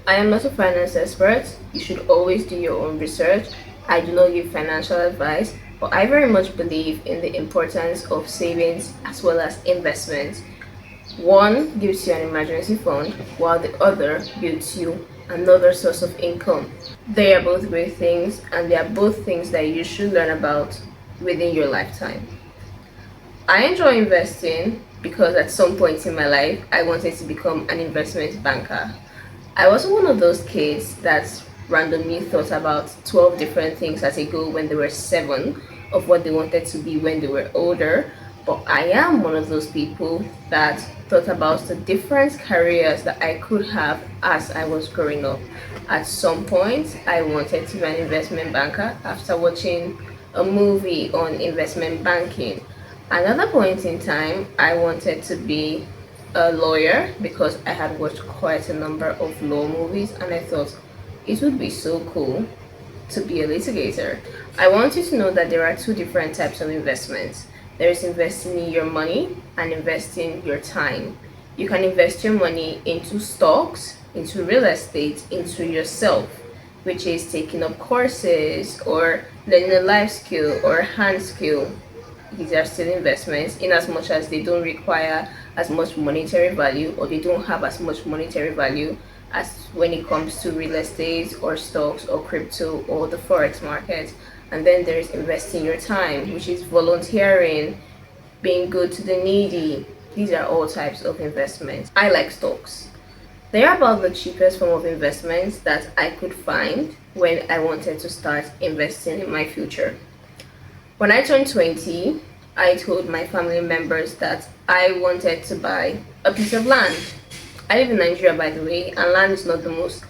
I am not a finance expert. You should always do your own research. I do not give financial advice, but I very much believe in the importance of savings as well as investments. One gives you an emergency fund, while the other builds you another source of income. They are both great things, and they are both things that you should learn about within your lifetime. I enjoy investing because at some point in my life, I wanted to become an investment banker. I was one of those kids that randomly thought about 12 different things as a goal when they were 7 of what they wanted to be when they were older. But I am one of those people that thought about the different careers that I could have as I was growing up. At some point, I wanted to be an investment banker after watching a movie on investment banking. Another point in time, I wanted to be a lawyer because I had watched quite a number of law movies and I thought it would be so cool to be a litigator. I want you to know that there are two different types of investments. There is investing in your money and investing your time. You can invest your money into stocks, into real estate, into yourself, which is taking up courses or learning a life skill or hand skill. These are still investments in as much as they don't require as much monetary value or they don't have as much monetary value as when it comes to real estate or stocks or crypto or the forex market. And then there's investing your time, which is volunteering, being good to the needy. These are all types of investments. I like stocks. They are about the cheapest form of investments that I could find when I wanted to start investing in my future. When I turned 20, I told my family members that I wanted to buy a piece of land. I live in Nigeria, by the way, and land is not the most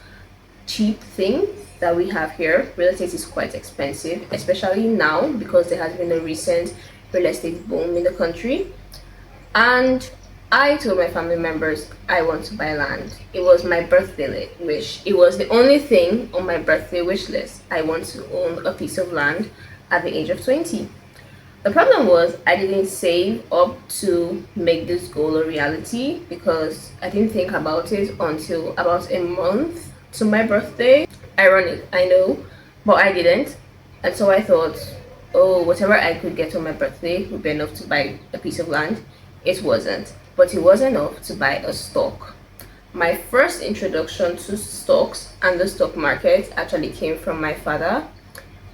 cheap thing that we have here. Real estate is quite expensive, especially now because there has been a recent real estate boom in the country. And I told my family members I want to buy land. It was my birthday wish. It was the only thing on my birthday wish list. I want to own a piece of land at the age of 20. The problem was I didn't save up to make this goal a reality because I didn't think about it until about a month to my birthday. Ironic, I know, but I didn't. And so I thought, oh, whatever I could get on my birthday would be enough to buy a piece of land. It wasn't, but it was enough to buy a stock. My first introduction to stocks and the stock market actually came from my father.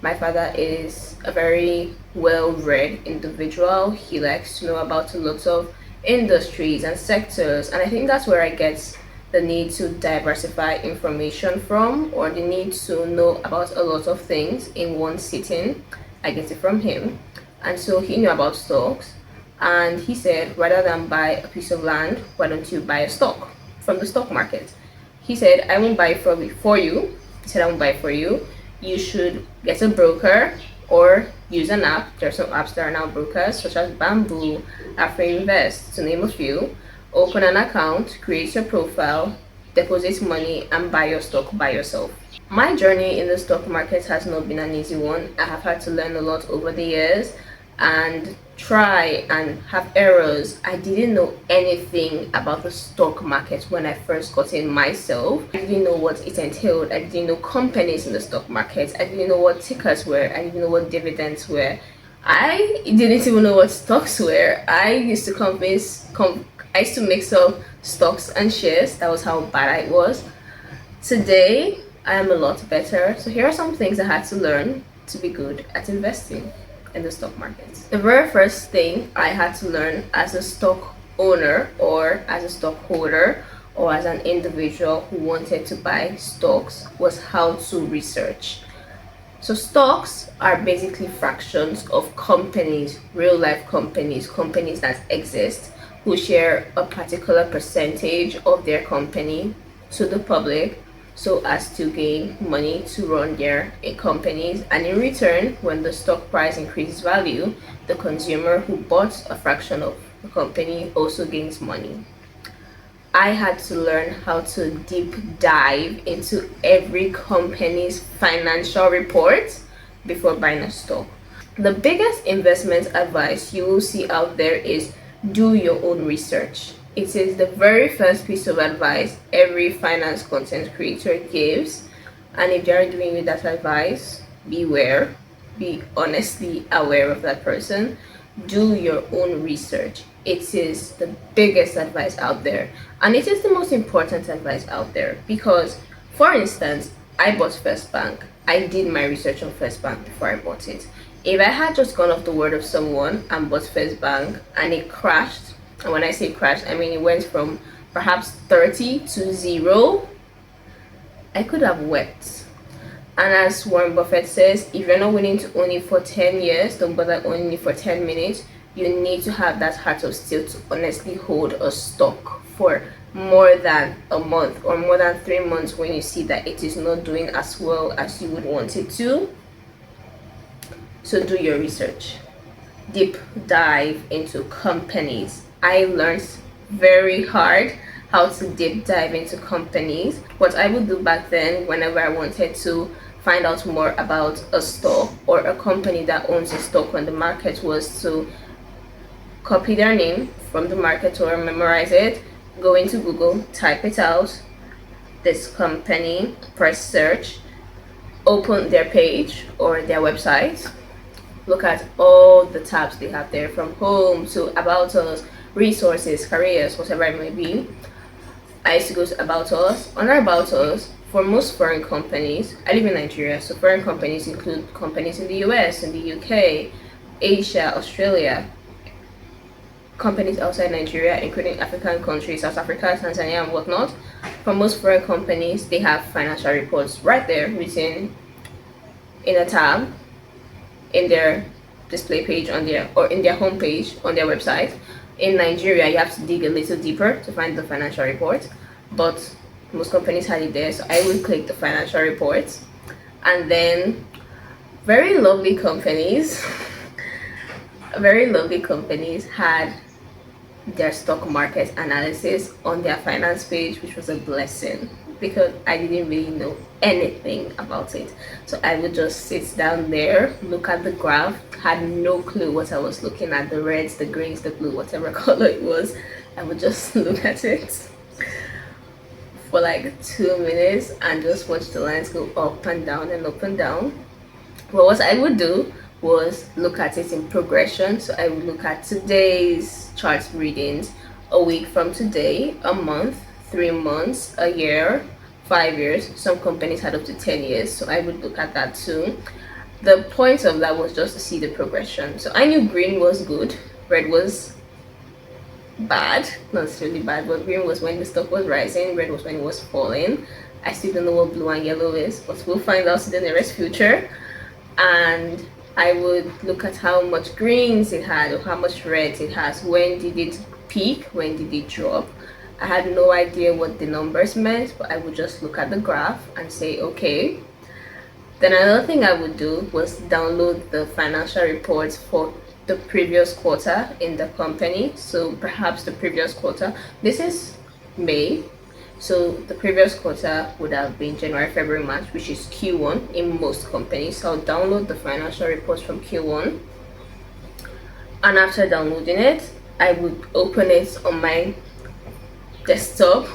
My father is a very well-read individual. He likes to know about a lot of industries and sectors, and I think that's where I get the need to diversify information from, or the need to know about a lot of things in one sitting. I get it from him. And so he knew about stocks, and he said rather than buy a piece of land, why don't you buy a stock from the stock market? He said, I won't buy it for you. He said, I won't buy it for you. You should get a broker or use an app. There are some apps that are now brokers, such as Bamboo, AfroInvest, to name a few. Open an account, create your profile, deposit money, and buy your stock by yourself. My journey in the stock market has not been an easy one. I have had to learn a lot over the years and try and have errors. I didn't know anything about the stock market when I first got in myself. I didn't know what it entailed. I didn't know companies in the stock market. I didn't know what tickers were. I didn't know what dividends were. I didn't even know what stocks were. I used to mix up stocks and shares. That was how bad I was. Today, I am a lot better. So here are some things I had to learn to be good at investing in the stock market. The very first thing I had to learn as a stock owner or as a stockholder or as an individual who wanted to buy stocks was how to research. So stocks are basically fractions of companies, real life companies, companies that exist, who share a particular percentage of their company to the public so as to gain money to run their companies, and in return, when the stock price increases value, the consumer who bought a fraction of the company also gains money. I had to learn how to deep dive into every company's financial report before buying a stock. The biggest investment advice you will see out there is do your own research. It is the very first piece of advice every finance content creator gives. And if they are giving you that advice, beware, be honestly aware of that person. Do your own research. It is the biggest advice out there, and it is the most important advice out there because, for instance, I bought First Bank. I did my research on First Bank before I bought it. If I had just gone off the word of someone and bought First Bank and it crashed, and when I say crashed, I mean it went from perhaps 30 to 0, I could have wept. And as Warren Buffett says, if you're not willing to own it for 10 years, don't bother owning it for 10 minutes. You need to have that heart of steel to honestly hold a stock for more than a month or more than 3 months when you see that it is not doing as well as you would want it to. So do your research. Deep dive into companies. I learned very hard how to deep dive into companies. What I would do back then whenever I wanted to find out more about a stock or a company that owns a stock on the market was to copy their name from the market or memorize it, go into Google, type it out, this company, press search, open their page or their website, look at all the tabs they have there from home to about us, resources, careers, whatever it may be. I used to go to About Us. On our About Us, for most foreign companies, I live in Nigeria, so foreign companies include companies in the US, in the UK, Asia, Australia, companies outside Nigeria, including African countries, South Africa, Tanzania, and whatnot. For most foreign companies, they have financial reports right there written in a tab in their display page on their or in their homepage on their website. In Nigeria, you have to dig a little deeper to find the financial report, but most companies had it there, so I would click the financial reports. And then very lovely companies very lovely companies had their stock market analysis on their finance page, which was a blessing because I didn't really know anything about it. So I would just sit down there, look at the graph, had no clue what I was looking at, the reds, the greens, the blue, whatever color it was. I would just look at it for like 2 minutes and just watch the lines go up and down and up and down. But what I would do was look at it in progression. So I would look at today's chart readings, a week from today, a month, 3 months, a year, 5 years. Some companies had up to 10 years, so I would look at that too. The point of that was just to see the progression. So I knew green was good, red was bad, not necessarily bad, but green was when the stock was rising, red was when it was falling. I still don't know what blue and yellow is, but we'll find out in the nearest future. And I would look at how much greens it had or how much reds it has. When did it peak? When did it drop? I had no idea what the numbers meant, but I would just look at the graph and say, okay. Then another thing I would do was download the financial reports for the previous quarter in the company. So perhaps the previous quarter, this is May. So the previous quarter would have been January, February, March, which is Q1 in most companies. So I'll download the financial reports from Q1. And after downloading it, I would open it on my desktop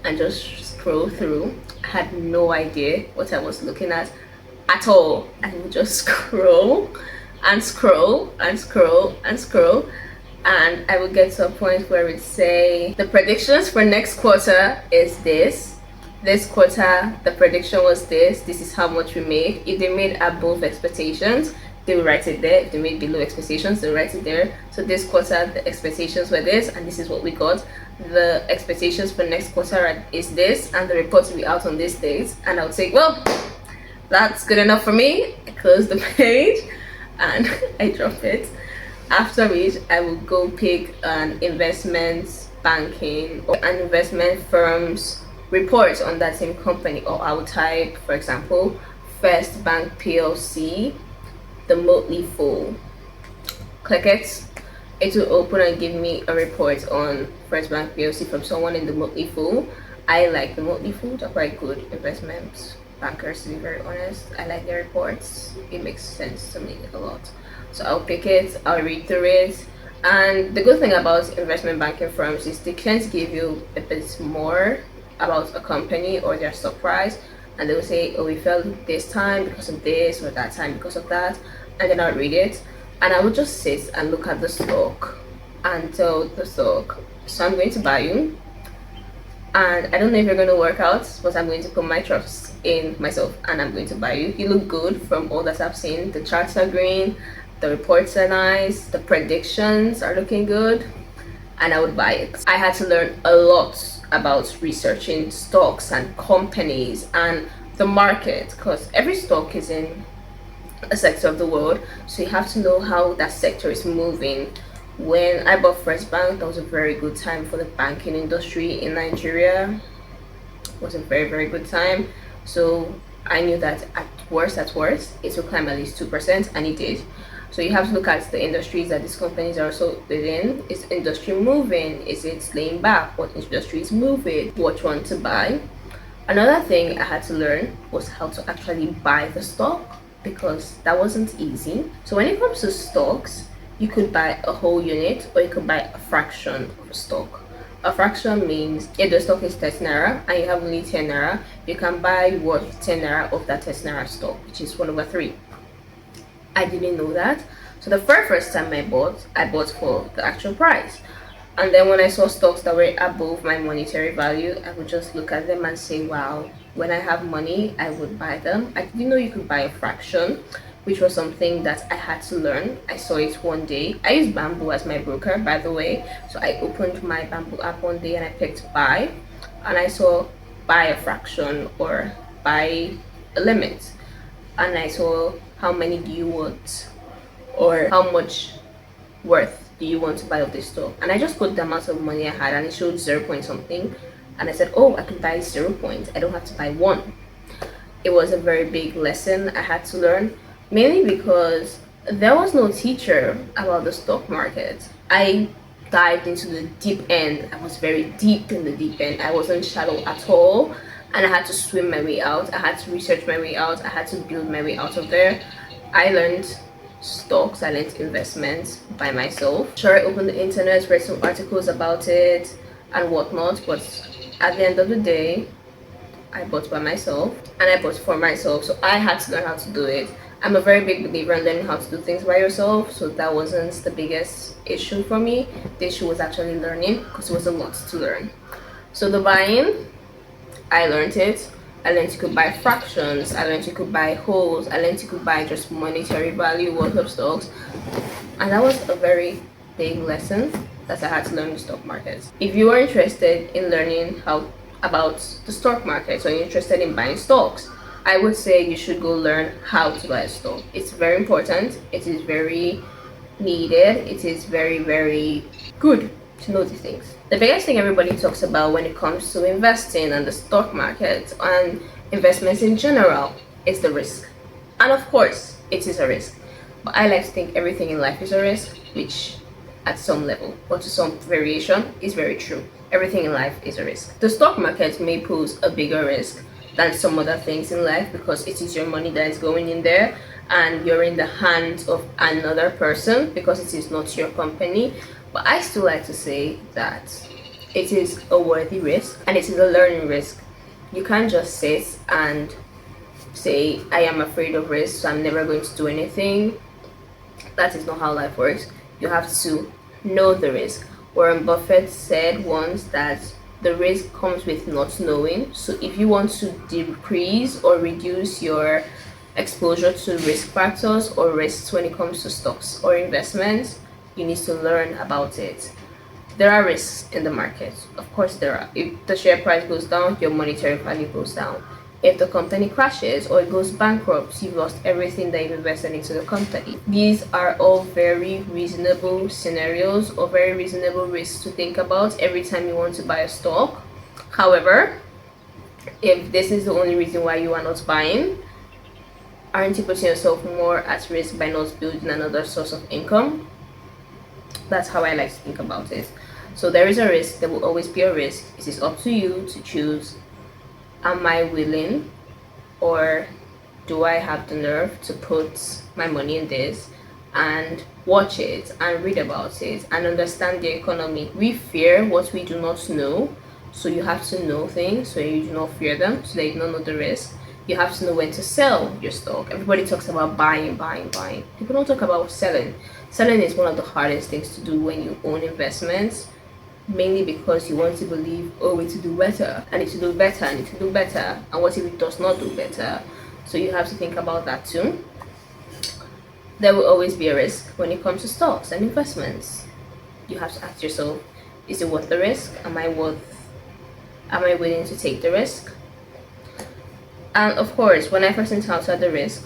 and just scroll through. I had no idea what I was looking at all. I would just scroll and scroll and scroll and scroll. And I would get to a point where it say the predictions for next quarter is this quarter the prediction was this is how much we made. If they made above expectations, they will write it there. If they made below expectations, they'll write it there. So this quarter the expectations were this and this is what we got. The expectations for next quarter is this and the report will be out on this date. And I'll say, well, that's good enough for me. I close the page and I drop it. After which I will go pick an investment banking or an investment firm's report on that same company, or I will type, for example, First Bank PLC, the Motley Fool. Click it. It will open and give me a report on First Bank PLC from someone in the Motley Fool. I like the Motley Fool. They're quite good investment bankers, to be very honest. I like their reports. It makes sense to me a lot. So I'll pick it, I'll read through it, And the good thing about investment banking firms is they tend to give you a bit more about a company or their stock price, and they'll say, oh, we fell this time because of this, or that time because of that, and then I'll read it, and I would just sit and look at the stock and tell the stock, so I'm going to buy you, and I don't know if you're going to work out, but I'm going to put my trust in myself and I'm going to buy you. You look good from all that I've seen. The charts are green, the reports are nice, the predictions are looking good, and I would buy it. I had to learn a lot about researching stocks and companies and the market, because every stock is in a sector of the world, so you have to know how that sector is moving. When I bought First Bank, that was a very good time for the banking industry in Nigeria. It was a very, very good time. So I knew that at worst, it will climb at least 2%, and it did. So you have to look at the industries that these companies are also within. Is industry moving? Is it laying back? What industry is moving? What one to buy? Another thing I had to learn was how to actually buy the stock, because that wasn't easy. So when it comes to stocks, you could buy a whole unit or you could buy a fraction of a stock. A fraction means if the stock is 10 naira and you have only 10 naira, you can buy worth 10 naira of that 10 naira stock, which is 1/3. I didn't know that. So the very first time I bought for the actual price. And then when I saw stocks that were above my monetary value, I would just look at them and say, wow, when I have money, I would buy them. I didn't know you could buy a fraction, which was something that I had to learn. I saw it one day. I use Bamboo as my broker, by the way. So I opened my Bamboo app one day and I picked buy, and I saw buy a fraction or buy a limit. And I saw how many do you want, or how much worth do you want to buy of this stock. And I just put the amount of money I had and it showed 0 point something. And I said, oh, I can buy 0 point. I don't have to buy one. It was a very big lesson I had to learn, mainly because there was no teacher about the stock market. I dived into the deep end. I was very deep in the deep end. I wasn't shallow at all, and I had to swim my way out. I had to research my way out. I had to build my way out of there. I learned stocks, I learned investments by myself. Sure, I opened the internet, read some articles about it and whatnot, but at the end of the day, I bought by myself and I bought for myself, so I had to learn how to do it. I'm a very big believer in learning how to do things by yourself, so that wasn't the biggest issue for me. The issue was actually learning, because it was a lot to learn. So the buying, I learned it. I learned you could buy fractions. I learned you could buy wholes. I learned you could buy just monetary value worth of stocks. And that was a very big lesson that I had to learn the stock market. If you are interested in learning how about the stock market, or you're interested in buying stocks, I would say you should go learn how to buy a stock. It's very important. It is very needed. It is very, very good to know these things. The biggest thing everybody talks about when it comes to investing and the stock market and investments in general is the risk. And of course, it is a risk. But I like to think everything in life is a risk, which at some level or to some variation is very true. Everything in life is a risk. The stock market may pose a bigger risk than some other things in life, because it is your money that is going in there and you're in the hands of another person, because it is not your company. But I still like to say that it is a worthy risk and it is a learning risk. You can't just sit and say, I am afraid of risk, so I'm never going to do anything. That is not how life works. You have to know the risk. Warren Buffett said once that the risk comes with not knowing. So if you want to decrease or reduce your exposure to risk factors or risks when it comes to stocks or investments, you need to learn about it. There are risks in the market. Of course there are. If the share price goes down, your monetary value goes down. If the company crashes or it goes bankrupt, you've lost everything that you've invested into the company. These are all very reasonable scenarios or very reasonable risks to think about every time you want to buy a stock. However, if this is the only reason why you are not buying, aren't you putting yourself more at risk by not building another source of income? That's how I like to think about it. So there is a risk. There will always be a risk. It is up to you to choose, am I willing, or do I have the nerve to put my money in this? And watch it and read about it and understand the economy. We fear what we do not know, so you have to know things so you do not fear them, so that you do not know the risk. You have to know when to sell your stock. Everybody talks about buying, buying, buying. People don't talk about selling. Selling is one of the hardest things to do when you own investments, mainly because you want to believe, oh, we need to do better, I need to do better, I need to do better. And what if it does not do better? So you have to think about that too. There will always be a risk when it comes to stocks and investments. You have to ask yourself, is it worth the risk? Am I willing to take the risk? And of course, when I first encountered the risk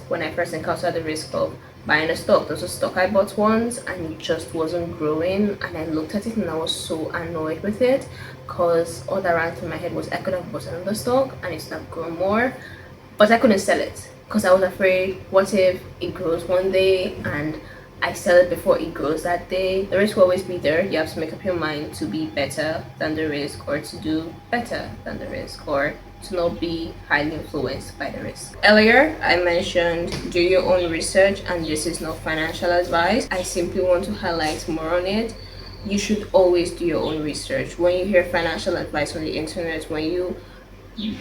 of buying a stock, there was a stock I bought once and it just wasn't growing, and I looked at it and I was so annoyed with it, because all that ran through my head was I could have bought another stock and it's not grown more, but I couldn't sell it because I was afraid, what if it grows one day and I sell it before it grows that day? The risk will always be there. You have to make up your mind to be better than the risk, or to do better than the risk, or to not be highly influenced by the risk. Earlier, I mentioned do your own research, and this is not financial advice. I simply want to highlight more on it. You should always do your own research. When you hear financial advice on the internet, when you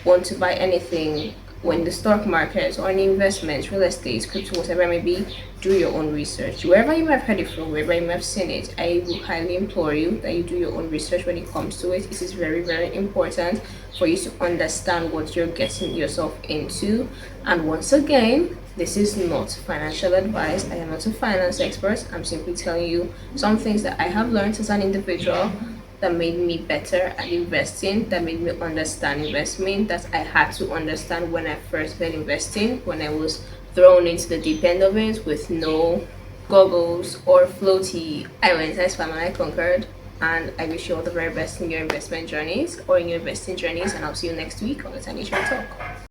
want to buy anything, when the stock market or any investments, real estate, crypto, whatever it may be, do your own research. Wherever you have heard it from, wherever you have seen it, I will highly implore you that you do your own research when it comes to it. It is very, very important for you to understand what you're getting yourself into. And once again, this is not financial advice. I am not a finance expert. I'm simply telling you some things that I have learned as an individual that made me better at investing, that made me understand investment, that I had to understand when I first started investing, when I was thrown into the deep end of it with no goggles or floaty. I went as far and I conquered, and I wish you all the very best in your investment journeys or in your investing journeys, and I'll see you next week on the Tiny Share Talk.